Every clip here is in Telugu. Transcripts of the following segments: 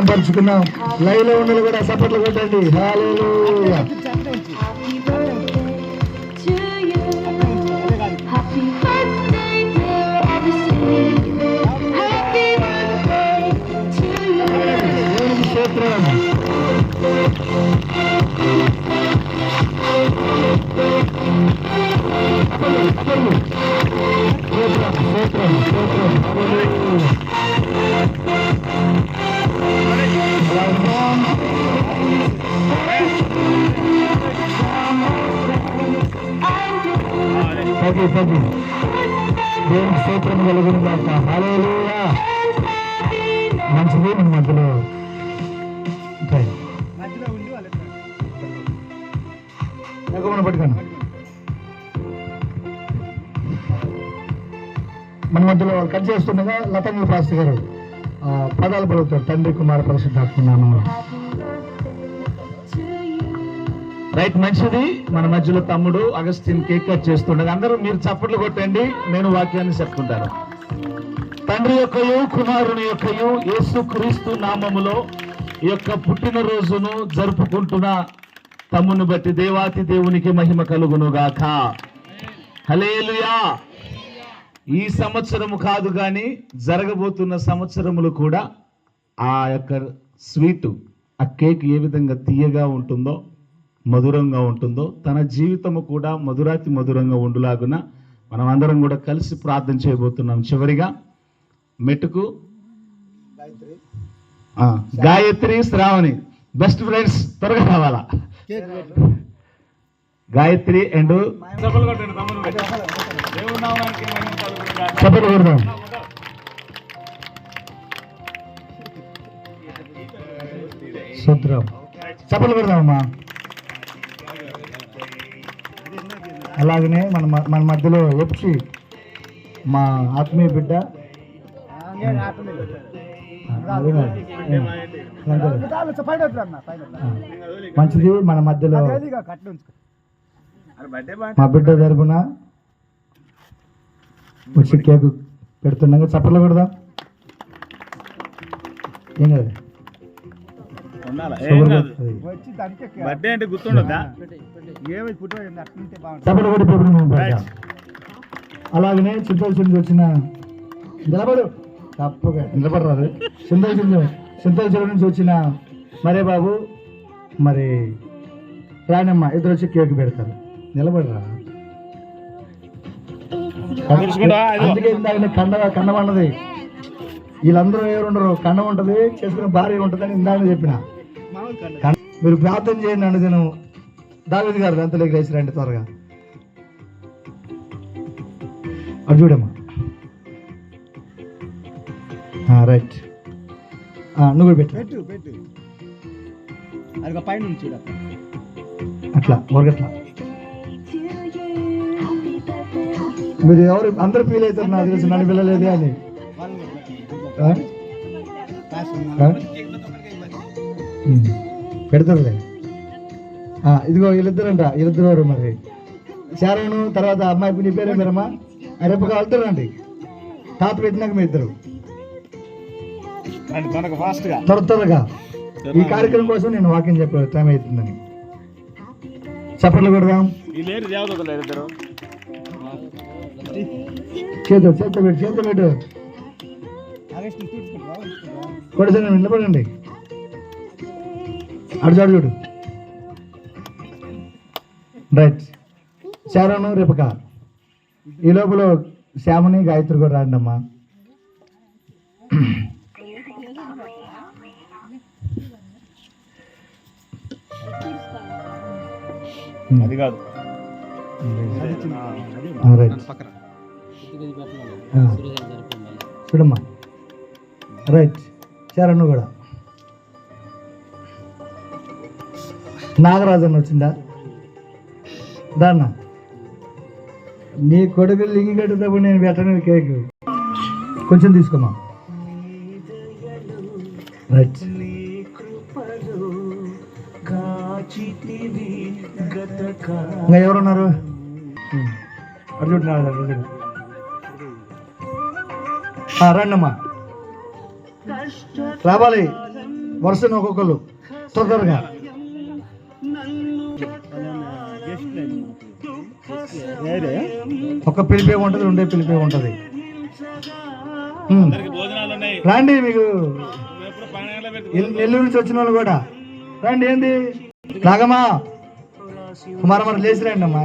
పరుచుకున్నాం. లైవ్ లో ఉండాలి కూడా సపోర్ట్లు కొట్టండి. హల్లెలూయా. దేవుని స్తోత్రం కలుగును గాక. హల్లెలూయా. మంచిది. మన మధ్యలో పట్టుకోండి. మన మధ్యలో కట్ చేస్తుండగా లతంగి పాస్టర్ గారు పదాలు పలుకుతారు. తండ్రి కుమార పరిశుద్ధాత్మ నామములో. రైట్, మంచిది. మన మధ్యలో తమ్ముడు అగస్టిన్ కేక్ కట్ చేస్తుండగా అందరూ మీరు చప్పట్లు కొట్టండి, నేను వాక్యాన్ని చెప్పుకుంటాను. తండ్రి యొక్కయు కుమారుని యొక్కయు యేసు క్రీస్తు నామములో ఈ యొక్క పుట్టినరోజును జరుపుకుంటున్న తమ్ముని బట్టి దేవాతి దేవునికి మహిమ కలుగును గాక. హల్లెలూయా. ఈ సంవత్సరము కాదు కానీ జరగబోతున్న సంవత్సరములు కూడా ఆ యొక్క స్వీటు, ఆ కేక్ ఏ విధంగా తీయగా ఉంటుందో, మధురంగా ఉంటుందో, తన జీవితము కూడా మధురాతి మధురంగా ఉండులాగున మనం అందరం కూడా కలిసి ప్రార్థన చేయబోతున్నాం. చివరిగా మెట్టుకు గాయత్రి, శ్రావణి బెస్ట్ ఫ్రెండ్స్ త్వరగా రావాలా. గాయత్రి అండ్ చప్పట్లు కొడదాం. సూత్రం చప్పట్లు కొడదామమ్మా. అలాగనే మన మధ్యలో వచ్చి మా ఆత్మీయ బిడ్డ మంచిది. మన మధ్యలో మా బిడ్డ తరపున వచ్చి కేక్ పెడుతున్నాగా చప్పట్లు పెడదాం. ఏం కాదు, చప్పట్లు కొట్టి. అలాగనే చిత్తూరు నుంచి వచ్చిన నిలబడు, తప్పగా నిలబడరాదు. సింతల చెరువు నుంచి వచ్చిన మరే బాబు, మరి రాణమ్మ ఇద్దరు వచ్చి కేక్ పెడతారు. నిలబడరా. అందుకే ఇందాక కండం అన్నది. వీళ్ళందరూ ఎవరుండరు, కండం ఉంటుంది, చేసుకునే భార్య ఉంటుంది అని ఇందాక చెప్పిన. మీరు ప్రార్థన చేయండి అండి. నేను దావీదు గారు ఎంతలోకి లేచి రండి త్వరగా. అది చూడమ్మా. రైట్, నువ్వు పెట్టు అది పైన అట్లా ఒరగట్లా. మీరు ఎవరు అందరూ ఫీల్ అవుతారు నాకు తెలిసి, నన్ను పిల్లలేదే అని. పెడతారులే. ఇదిగో వీళ్ళిద్దరంట, వీళ్ళిద్దరు మరి శారణు తర్వాత అమ్మాయి నీ పేరే మీరమ్మా. రేపు వెళ్తారండి. తాత పెట్టినాక మీ ఇద్దరు త్వరగా. ఈ కార్యక్రమం కోసం నేను వాక్యం చెప్పాను, టైం అవుతుందని. చప్పట్లు కొడదాం. చేత పెట్టు కొడసా. నిలబడండి. అడుచాడు చూడు. రైట్, శారణు రేపక. ఈ లోపల శ్యామని గాయత్రి కూడా రాండి అమ్మా. అది కాదు, చూడమ్మా. రైట్, శరణ్ కూడా. నాగరాజన్ వచ్చిందా? దాన్న నీ కొడుకు లింగి కట్టేటప్పుడు నేను పెట్టను కేక్. కొంచెం తీసుకోమా. రైట్, ఇంకా ఎవరున్నారు? అటు చూడండి. రండమ్మా, రావాలి. వరుసను ఒక్కొక్కరు తొందరగా. ఒక పిలిపే ఉంటుంది, రెండే పిలిపే ఉంటుంది. రండి, మీకు నెల్లూరు నుంచి వచ్చిన వాళ్ళు కూడా రండి. ఏంది రాగమ్మా కుమారమ్మ లేచి రండి అమ్మా.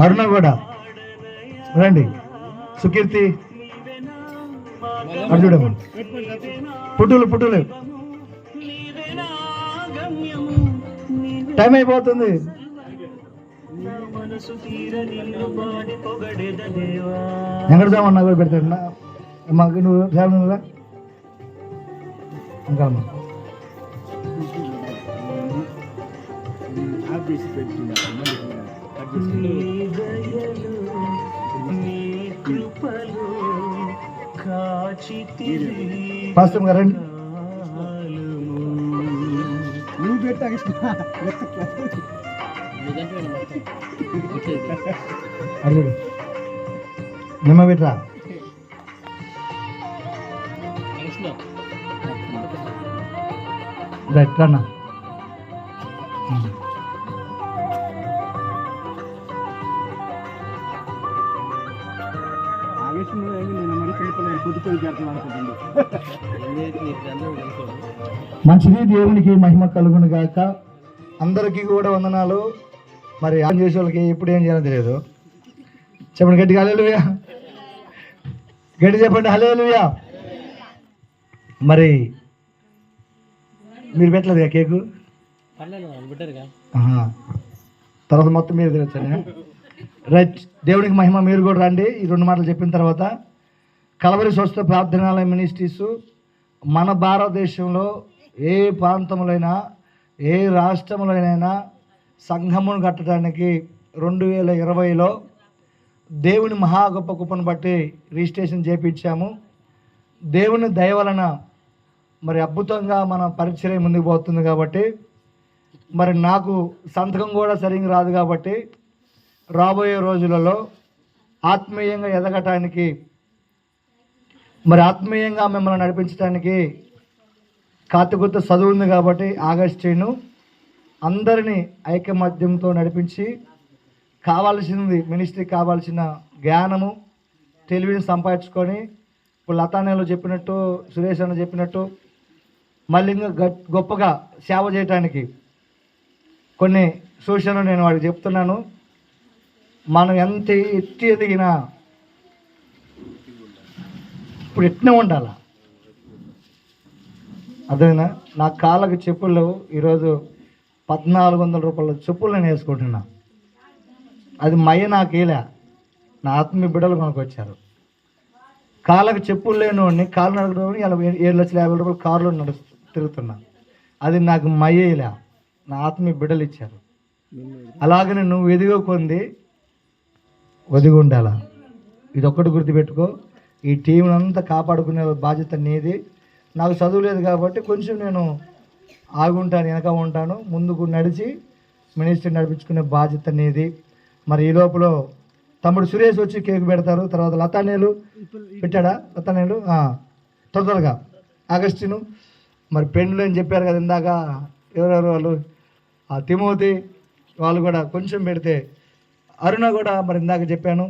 అరుణ కూడా రండి. సుకీర్తి అర్జుడమ్మ పుట్టులు టైం అయిపోతుంది. ఎక్కడ సామన్నా కూడా పెడతాడు. మాకు నువ్వు సామన్నా ఇంకా పాస్టర్ గారండి. నువ్వు పెట్టా అడుగుడు నిమ్మ పెట్టరా. రైట్ మంచిది. దేవునికి మహిమ కలుగును గాక. అందరికీ కూడా వందనాలు. మరి ఆన్ చేసే వాళ్ళకి ఇప్పుడు ఏం చేయాలో తెలియదు. చెప్పండి గట్టిగా హల్లెలూయా. గట్టి చెప్పండి హల్లెలూయా. మరి మీరు పెట్టలేదు కేకు, తర్వాత మొత్తం మీరు తినొచ్చండి. రైట్, దేవునికి మహిమ. మీరు కూడా రండి. ఈ 2 మాటలు చెప్పిన తర్వాత కలవరి స్వస్థ ప్రార్థనాలయ మినిస్ట్రీస్ మన భారతదేశంలో ఏ ప్రాంతంలోనైనా ఏ రాష్ట్రంలోనైనా సంఘమును కట్టడానికి 2020లో దేవుని మహా గొప్ప కృపను బట్టి రిజిస్ట్రేషన్ చేయించాము. దేవుని దయ వలన మరి అద్భుతంగా మన పరిచయం ముందుకు పోతుంది. కాబట్టి మరి నాకు సంతకం కూడా సరిగ్గా రాదు. కాబట్టి రాబోయే రోజులలో ఆత్మీయంగా ఎదగటానికి, మరి ఆత్మీయంగా మిమ్మల్ని నడిపించడానికి కాతికొత్త చదువు ఉంది. కాబట్టి ఆగస్టును అందరినీ ఐకమత్యంతో నడిపించి కావాల్సింది మినిస్ట్రీకి కావాల్సిన జ్ఞానము తెలివిని సంపాదించుకొని, ఇప్పుడు లతానేలో చెప్పినట్టు, సురేష్ అన్న చెప్పినట్టు మళ్ళీ ఇంకా గొప్పగా సేవ చేయటానికి కొన్ని సూచనలు నేను వాడికి చెప్తున్నాను. మనం ఎంత ఎత్తి ఎదిగినా ఇప్పుడు ఎట్నే ఉండాల. అదేనా, నా కాళ్ళకు చెప్పులు ఈరోజు 1400 రూపాయల చెప్పులు నేను వేసుకుంటున్నా. అది మయ్య నాకు వేయలే, నా ఆత్మీయ బిడ్డలు మనకు వచ్చారు. కాళ్ళకు చెప్పులు లేని వాడిని, కాళ్ళు నడకడం 7,50,000 రూపాయలు కారులో తిరుగుతున్నా. అది నాకు మయ్యేలా, నా ఆత్మీయ బిడ్డలు ఇచ్చారు. అలాగనే నువ్వు ఎదిగొంది ఒదిగి ఉండాలా. ఇది ఒక్కటి గుర్తుపెట్టుకో. ఈ టీంని అంతా కాపాడుకునే బాధ్యత నీది. నాకు చదువు లేదు కాబట్టి కొంచెం నేను ఆగుంటాను, వెనక ఉంటాను. ముందుకు నడిచి మినిస్ట్రీ నడిపించుకునే బాధ్యత నీది. మరి ఈ లోపల తమ్ముడు సురేష్ వచ్చి కేక్ పెడతారు. తర్వాత లతానేలు పెట్టాడా? లతానేలు తొందరగా ఆగస్టును మరి పెండ్లు అని చెప్పారు కదా ఇందాక. ఎవరెవరు వాళ్ళు? తిమోతి వాళ్ళు కూడా కొంచెం పెడితే, అరుణ కూడా మరి ఇందాక చెప్పాను.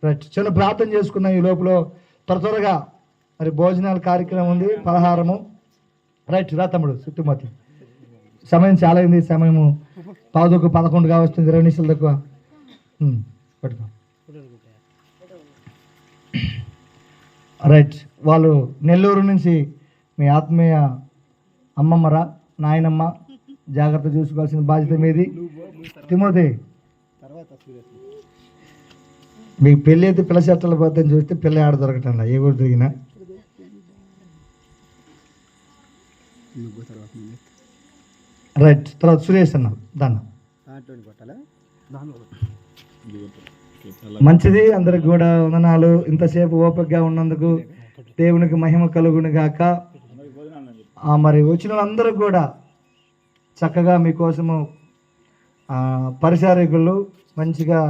రైట్, చిన్న ప్రార్థన చేసుకున్నాం. ఈ లోపల త్వరగా మరి భోజనాల కార్యక్రమం ఉంది, పలహారము. రైట్, రా తమ్ముడు తిమోతి. సమయం చాలా అయింది. సమయము 11 కావస్తుంది, 20 నిమిషాలు తక్కువ. పట్టుకో. రైట్, వాళ్ళు నెల్లూరు నుంచి మీ ఆత్మీయ అమ్మమ్మరా, నాయనమ్మ, జాగ్రత్త చూసుకోవాల్సిన బాధ్యత మీది. తిమోతి, మీకు పెళ్ళి అయితే పిల్ల చెట్టలు పోతాయని చూస్తే పిల్ల ఆడ దొరకటం ఏ ఊరు తిరిగినా. రైట్, తర్వాత సురేష్ అన్న దాన్ని మంచిది. అందరికి కూడా వందనాలు. ఇంతసేపు ఓపికగా ఉన్నందుకు దేవునికి మహిమ కలుగును గాక. మరి వచ్చిన వాళ్ళందరికీ కూడా చక్కగా మీకోసము పరిచారకులు మంచిగా